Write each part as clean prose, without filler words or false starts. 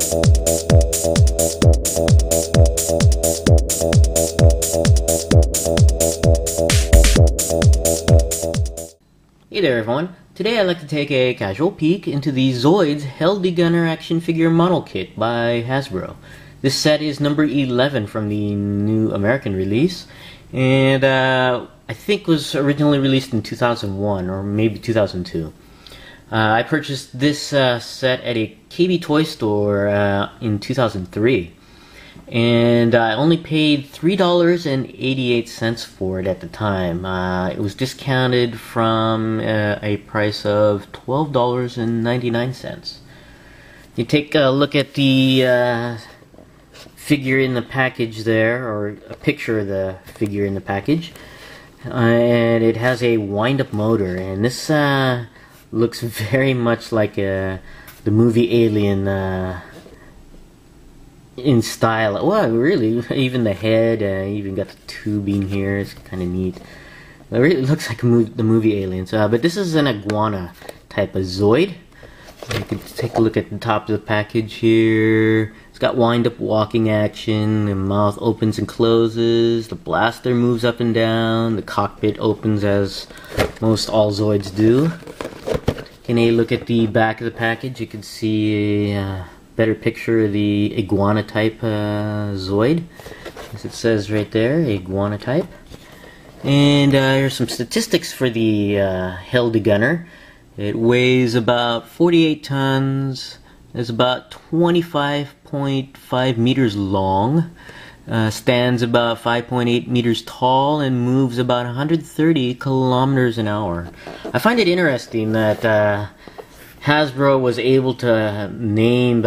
Hey there everyone, today I'd like to take a casual peek into the Zoids Hel Digunner action figure model kit by Hasbro. This set is number 11 from the new American release, and I think was originally released in 2001 or maybe 2002. I purchased this set at a KB toy store in 2003. And I only paid $3.88 for it at the time. It was discounted from a price of $12.99. You take a look at the figure in the package there, or a picture of the figure in the package, and it has a wind-up motor, and this looks very much like the movie Alien in style. Well, really, even the head, even got the tubing here. It's kind of neat. It really looks like the movie Aliens. But this is an iguana type of Zoid. You can take a look at the top of the package here. It's got wind-up walking action. The mouth opens and closes. The blaster moves up and down. The cockpit opens as most all Zoids do. Taking a look at the back of the package, you can see a better picture of the iguana type Zoid, as it says right there, iguana type. And here's some statistics for the Hel Digunner. It weighs about 48 tons, is about 25.5 meters long, stands about 5.8 meters tall, and moves about 130 kilometers an hour. I find it interesting that Hasbro was able to name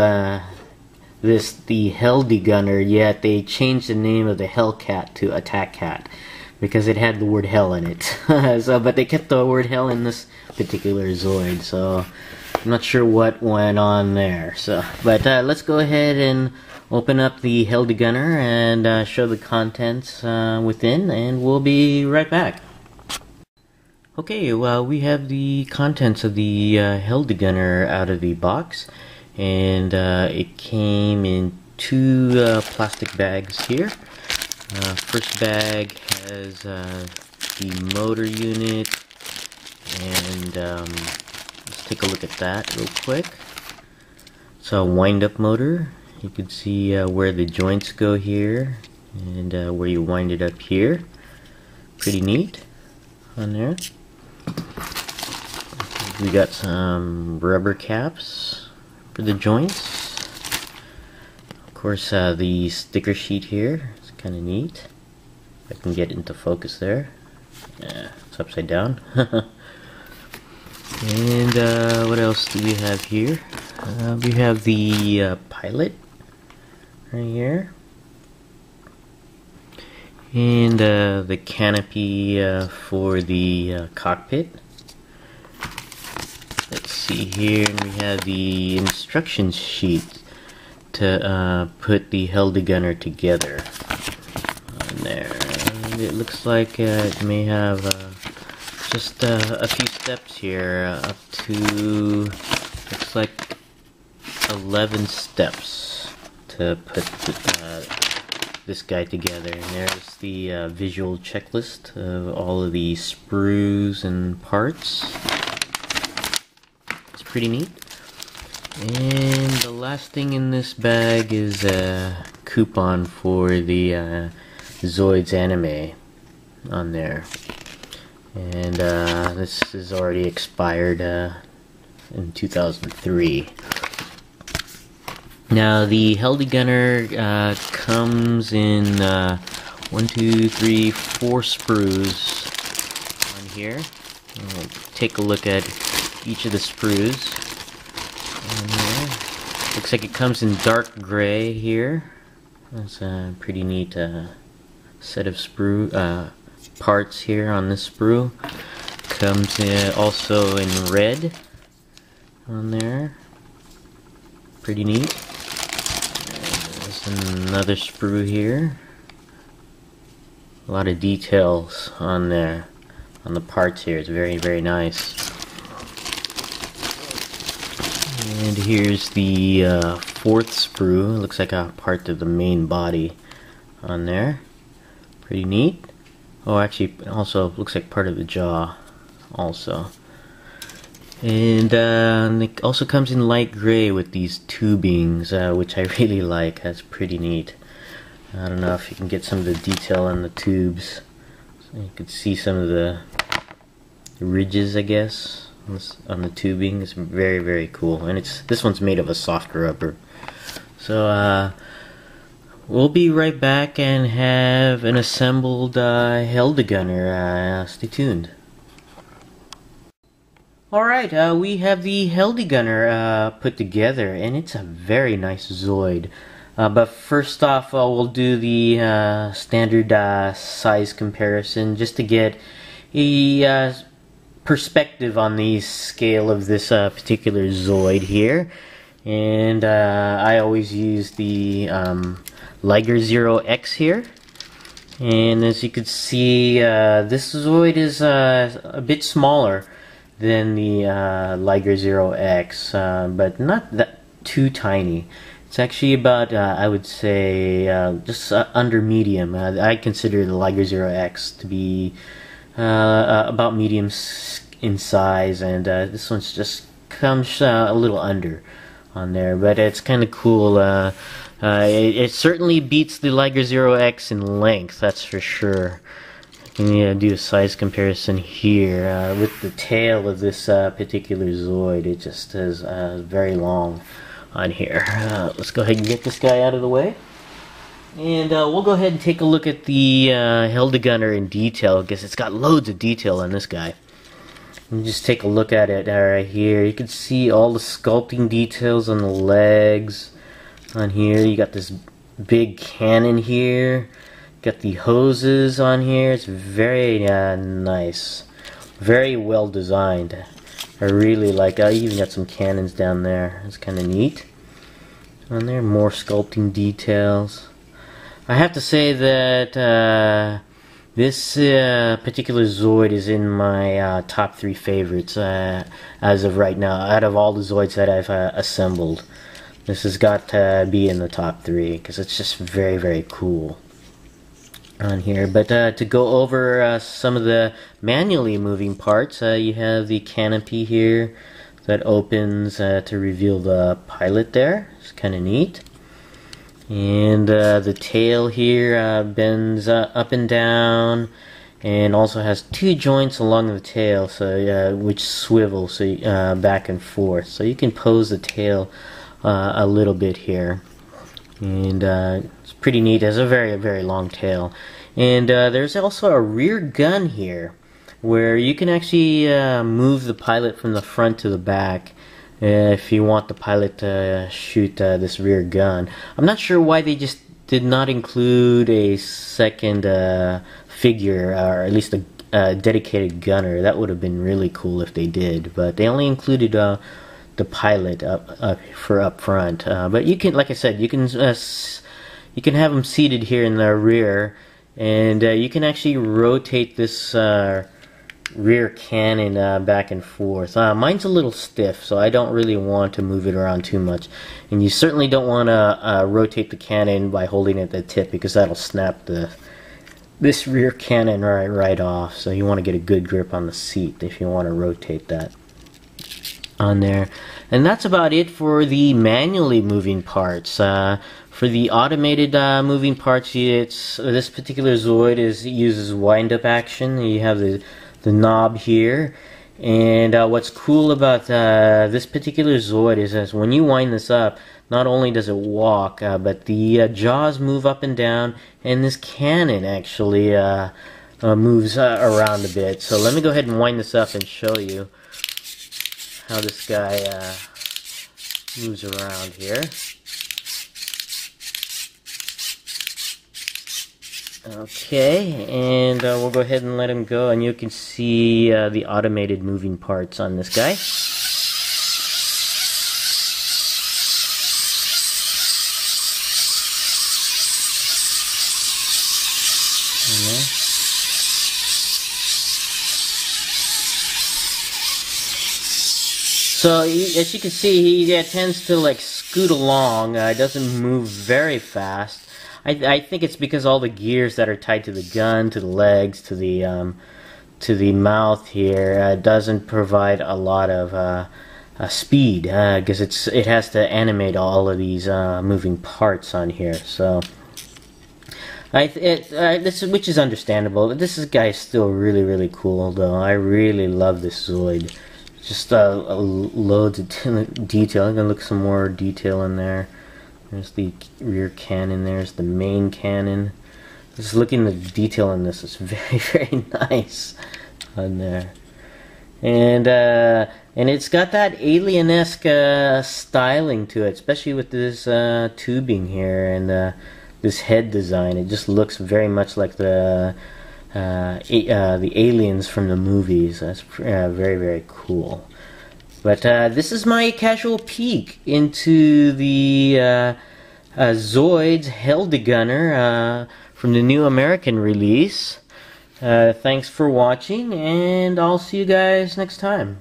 this the Hel Digunner, yet they changed the name of the Hellcat to Attack Cat because it had the word hell in it. But they kept the word hell in this particular Zoid, so I'm not sure what went on there. But let's go ahead and open up the Hel Digunner and show the contents within, and we'll be right back. Okay, well, we have the contents of the Hel Digunner out of the box, and it came in two plastic bags here. First bag has the motor unit, and let's take a look at that real quick. It's a wind-up motor. You can see where the joints go here, and where you wind it up here. Pretty neat on there. We got some rubber caps for the joints. Of course, the sticker sheet here is kind of neat. If I can get into focus there. Yeah, it's upside down. And what else do we have here? We have the pilot right here. And the canopy for the cockpit. Let's see here, we have the instruction sheet to put the Hel Digunner together on there. And it looks like it may have just a few steps here, up to, looks like 11 steps to put this guy together. And there's the visual checklist of all of the sprues and parts. It's pretty neat. And the last thing in this bag is a coupon for the Zoids anime on there. And this is already expired in 2003. Now the Hel Digunner comes in 4 sprues on here. We'll take a look at each of the sprues on here. Looks like it comes in dark gray here. That's a pretty neat set of sprue parts here on this sprue. Comes in also in red on there. Pretty neat. There's another sprue here. A lot of details on there, on the parts here. It's very, very nice. And here's the fourth sprue. It looks like a part of the main body on there. Pretty neat. Oh, actually, it also looks like part of the jaw also. And it also comes in light gray with these tubings, which I really like. That's pretty neat. I don't know if you can get some of the detail on the tubes. So you can see some of the ridges, I guess, on the tubing. It's very, very cool. And this one's made of a soft rubber. So we'll be right back and have an assembled Hel Digunner. Stay tuned. Alright, we have the Hel Digunner put together, and it's a very nice Zoid. But first off, we'll do the standard size comparison just to get a perspective on the scale of this particular Zoid here. And I always use the Liger 0X here. And as you can see, this Zoid is a bit smaller than the Liger 0X, but not that too tiny. It's actually about, I would say, just under medium. I consider the Liger 0X to be about medium in size, and this one's just comes a little under on there, but it's kind of cool. It certainly beats the Liger 0X in length, that's for sure. And do a size comparison here with the tail of this particular Zoid. It just is very long on here. Let's go ahead and get this guy out of the way, and we'll go ahead and take a look at the Hel Digunner in detail, because it's got loads of detail on this guy. And just take a look at it right here. You can see all the sculpting details on the legs on here. You got this big cannon here. Got the hoses on here. It's very nice, very well designed. I really like it. I even got some cannons down there. It's kind of neat on there. More sculpting details. I have to say that this particular Zoid is in my top 3 favorites as of right now. Out of all the Zoids that I've assembled, this has got to be in the top 3 because it's just very, very cool on here. But to go over some of the manually moving parts, you have the canopy here that opens to reveal the pilot there. It's kind of neat. And the tail here bends up and down, and also has 2 joints along the tail, so which swivel so back and forth, so you can pose the tail a little bit here. And it's pretty neat. It has a very, very long tail. And there's also a rear gun here where you can actually move the pilot from the front to the back if you want the pilot to shoot this rear gun. I'm not sure why they just did not include a second figure, or at least a dedicated gunner. That would have been really cool if they did, but they only included the pilot up front. But you can, like I said, you can have them seated here in the rear, and you can actually rotate this rear cannon back and forth. Mine's a little stiff, so I don't really want to move it around too much. And you certainly don't want to rotate the cannon by holding it at the tip, because that'll snap this rear cannon right off. So you want to get a good grip on the seat if you want to rotate that on there. And that's about it for the manually moving parts. For the automated moving parts, this particular Zoid uses wind-up action. You have the knob here, and what's cool about this particular Zoid is that when you wind this up, not only does it walk, but the jaws move up and down, and this cannon actually moves around a bit. So let me go ahead and wind this up and show you how this guy moves around here. Okay, and we'll go ahead and let him go, and you can see the automated moving parts on this guy. So as you can see, he tends to like scoot along. It doesn't move very fast. I think it's because all the gears that are tied to the gun, to the legs, to the mouth here doesn't provide a lot of speed because it has to animate all of these moving parts on here. So which is understandable. This guy is still really cool though. I really love this Zoid. Just loads of detail. I'm gonna look some more detail in there. There's the rear cannon. There's the main cannon. Just looking at the detail in this is very nice on there. And it's got that alien-esque styling to it, especially with this tubing here and this head design. It just looks very much like the aliens from the movies. That's very cool. But this is my casual peek into the Zoids Hel Digunner from the new American release. Thanks for watching, and I'll see you guys next time.